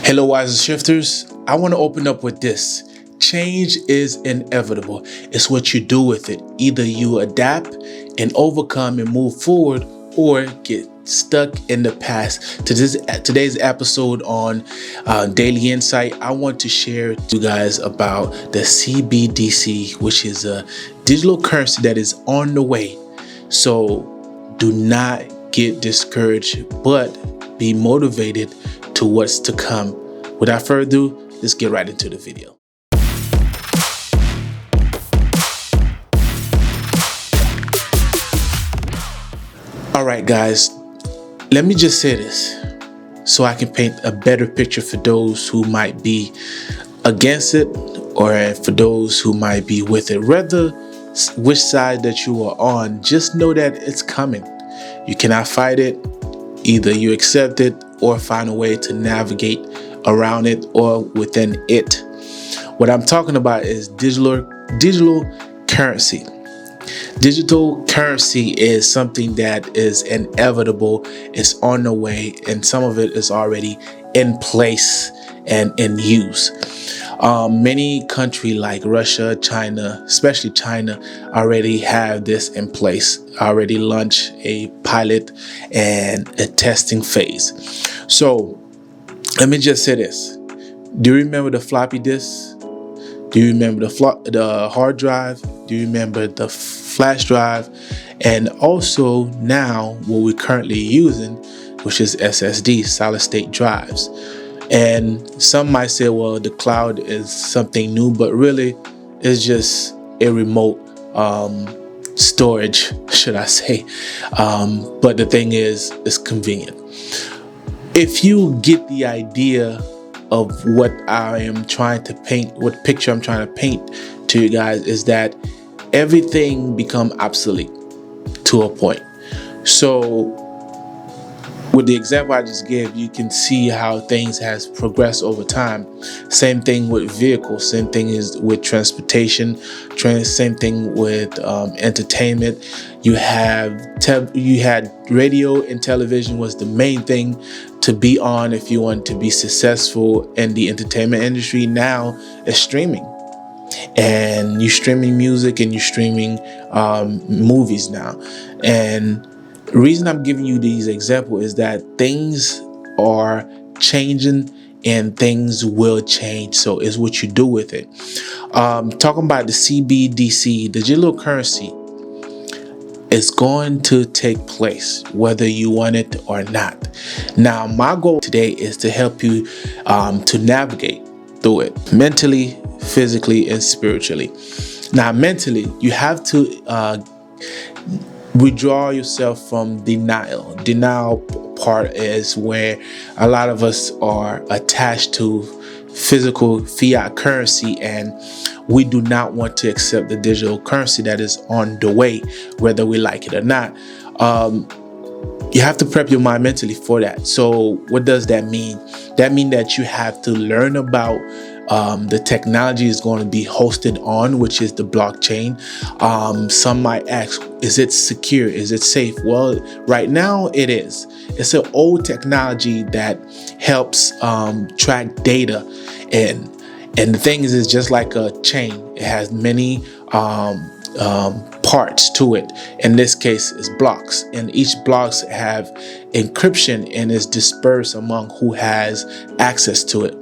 Hello, Wisershifters. I want to open up with this. Change is inevitable. It's what you do with it. Either you adapt and overcome and move forward, or get stuck in the past. Today's episode on Daily Insight, I want to share with you guys about the CBDC, which is a digital currency that is on the way. So do not get discouraged, but be motivated to what's to come. Without further ado, let's get right into the video. All right, guys, let me just say this so I can paint a better picture for those who might be against it or for those who might be with it. Rather, which side that you are on, just know that it's coming. You cannot fight it. Either you accept it or find a way to navigate around it or within it. What I'm talking about is digital currency. Digital currency is something that is inevitable, it's on the way, and some of it is already in place and in use. Many countries like Russia, China, especially China, already have this in place, already launched a pilot and a testing phase. So let me just say this. Do you remember the floppy disk? Do you remember the hard drive? Do you remember the flash drive? And also now what we're currently using, which is SSD, solid state drives. And some might say, well, the cloud is something new, but really it's just a remote storage, should I say. But the thing is, it's convenient. If you get the idea of what I am trying to paint, what picture I'm trying to paint to you guys, is that everything become obsolete to a point. So with the example I just gave, you can see how things has progressed over time. Same thing with vehicles, same thing is with transportation, same thing with entertainment. You had radio and television was the main thing to be on if you want to be successful in the entertainment industry. Now it's streaming, and you're streaming music and you're streaming movies now. And the reason I'm giving you these examples is that things are changing and things will change. So it's what you do with it. Talking about the CBDC, the digital currency, is going to take place whether you want it or not. Now, my goal today is to help you to navigate through it mentally, physically, and spiritually. Now, mentally, you have to withdraw yourself from denial. Denial part is where a lot of us are attached to physical fiat currency, and we do not want to accept the digital currency that is on the way, whether we like it or not. You have to prep your mind mentally for that. So what does that mean? That means that you have to learn about the technology is going to be hosted on, which is the blockchain. Some might ask, is it secure? Is it safe? Well, right now it is. It's an old technology that helps track data. And the thing is, it's just like a chain. It has many parts to it. In this case, it's blocks, and each blocks have encryption and is dispersed among who has access to it.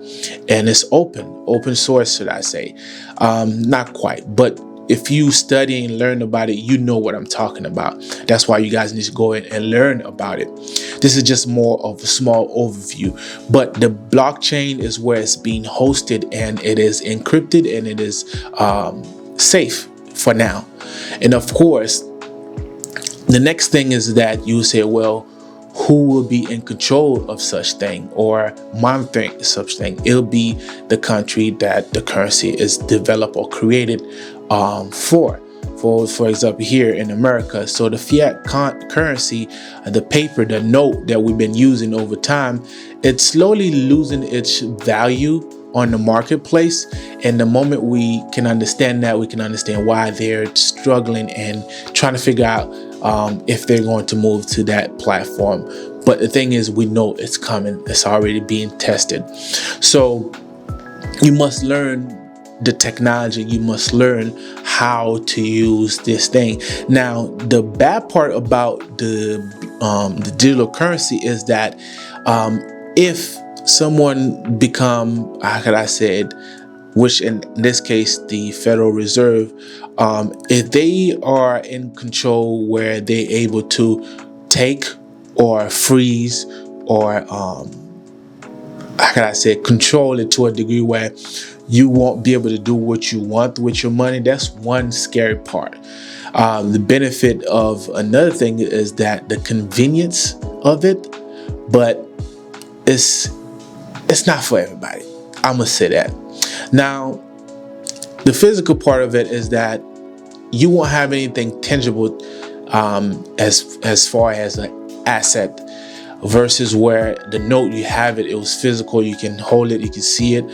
And it's open source, should I say? Not quite, but if you study and learn about it, you know what I'm talking about. That's why you guys need to go in and learn about it. This is just more of a small overview, but the blockchain is where it's being hosted, and it is encrypted, and it is safe for now. And of course, the next thing is that you say, well, who will be in control of such thing or monitoring such thing? It'll be the country that the currency is developed or created for example, here in America. So the fiat currency, the paper, the note that we've been using over time, it's slowly losing its value on the marketplace. And the moment we can understand that, we can understand why they're struggling and trying to figure out if they're going to move to that platform. But the thing is, we know it's coming. It's already being tested. So you must learn the technology. You must learn how to use this thing. Now, the bad part about the digital currency is that if someone become, how could I say it, which in this case the Federal Reserve, if they are in control where they're able to take or freeze or how can I say, control it to a degree where you won't be able to do what you want with your money. That's one scary part. The benefit of another thing is that the convenience of it, but it's not for everybody. I'm gonna say that. Now, the physical part of it is that you won't have anything tangible as far as an asset, versus where the note, you have it, it was physical, you can hold it, you can see it,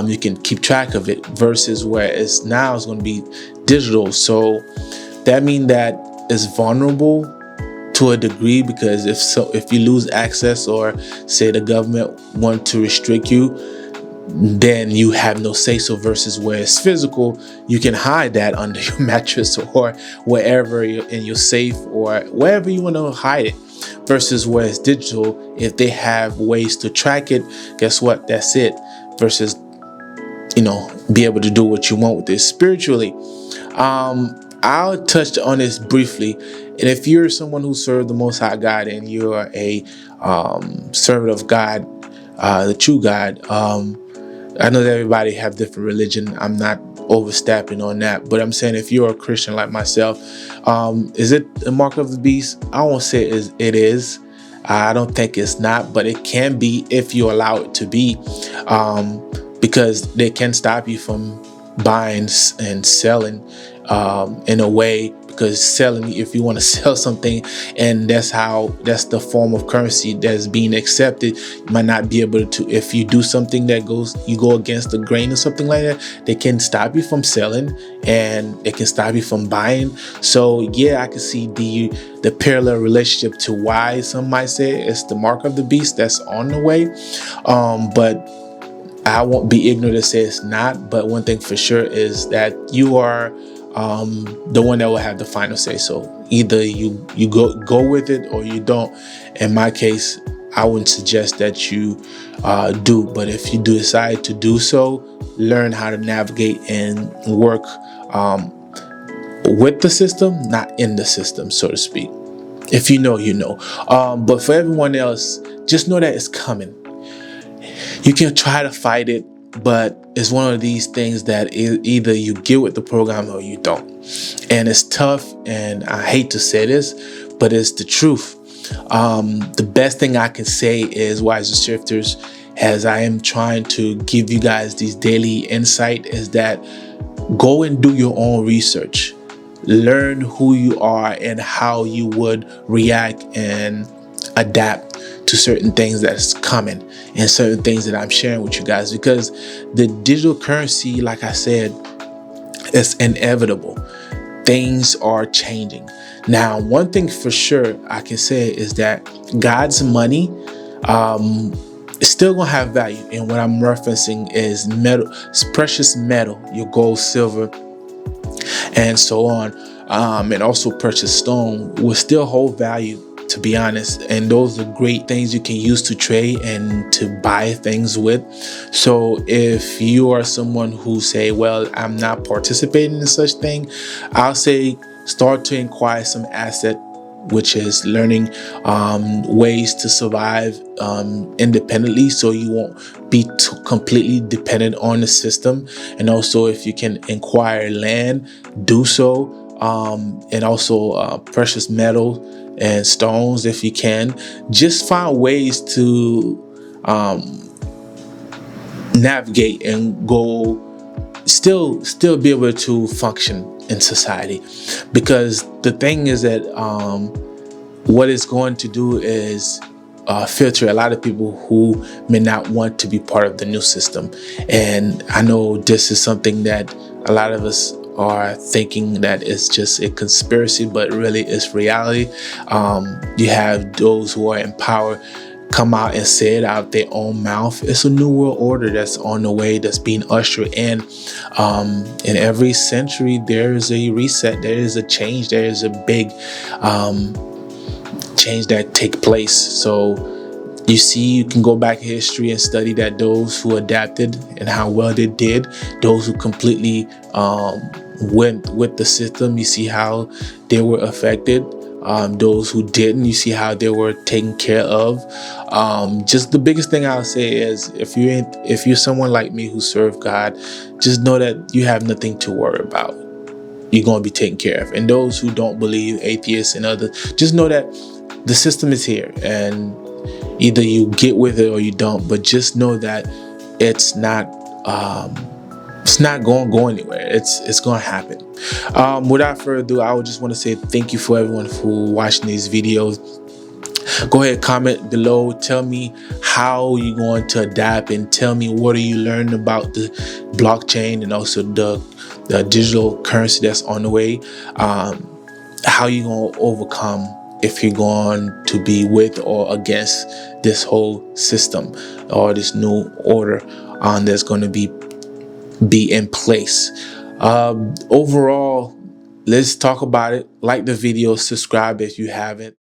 you can keep track of it, versus where it's going to be digital. So that means that it's vulnerable to a degree, because if you lose access, or say the government want to restrict you, then you have no say so, versus where it's physical, you can hide that under your mattress or wherever in your safe or wherever you want to hide it, versus where it's digital. If they have ways to track it, guess what, that's it, versus be able to do what you want with it. Spiritually, I'll touch on this briefly. And if you're someone who served the Most High God and you're a servant of God, the true God, I know that everybody have different religion. I'm not overstepping on that, but I'm saying if you're a Christian like myself, is it a mark of the beast? I won't say it is. I don't think it's not, but it can be if you allow it to be, because they can stop you from buying and selling in a way. Because selling, if you want to sell something, and that's the form of currency that's being accepted, you might not be able to. If you do something that you go against the grain or something like that, they can stop you from selling, and they can stop you from buying. So yeah, I can see the parallel relationship to why some might say it's the mark of the beast that's on the way, but I won't be ignorant to say it's not. But one thing for sure is that you are the one that will have the final say. So either you go with it or you don't. In my case, I wouldn't suggest that you do. But if you do decide to do so, learn how to navigate and work with the system, not in the system, so to speak. If you know, you know. But for everyone else, just know that it's coming. You can try to fight it, but it's one of these things that either you get with the program or you don't. And it's tough, and I hate to say this, but it's the truth. The best thing I can say is, Wisershifters, as I am trying to give you guys these daily insight, is that go and do your own research. Learn who you are and how you would react and adapt to certain things that's coming and certain things that I'm sharing with you guys, because the digital currency, like I said, is inevitable. Things are changing. Now, one thing for sure I can say is that God's money is still gonna have value, and what I'm referencing is metal, it's precious metal, your gold, silver, and so on, and also precious stone will still hold value, to be honest. And those are great things you can use to trade and to buy things with. So if you are someone who say, well, I'm not participating in such thing, I'll say start to inquire some asset, which is learning ways to survive independently, so you won't be completely dependent on the system. And also, if you can acquire land, do so, and also precious metal and stones if you can. Just find ways to navigate and go, still be able to function in society. Because the thing is that what it's going to do is filter a lot of people who may not want to be part of the new system. And I know this is something that a lot of us are thinking that it's just a conspiracy, but really it's reality. You have those who are in power come out and say it out their own mouth. It's a new world order that's on the way, that's being ushered in. In every century, there is a reset, there is a change, there is a big change that take place. So you see, you can go back in history and study that those who adapted and how well they did, those who completely went with the system, you see how they were affected. Those who didn't, you see how they were taken care of. Just the biggest thing I'll say is, if you're someone like me who serve God, just know that you have nothing to worry about. You're going to be taken care of. And those who don't believe, atheists and others, just know that the system is here, and either you get with it or you don't. But just know that it's not going to go anywhere. It's going to happen. Without further ado, I would just want to say thank you for everyone for watching these videos. Go ahead, comment below. Tell me how you're going to adapt, and tell me what are you learning about the blockchain and also the digital currency that's on the way. How you going to overcome, if you're going to be with or against this whole system or this new order that's going to be in place. Overall, let's talk about it. Like the video, subscribe if you haven't.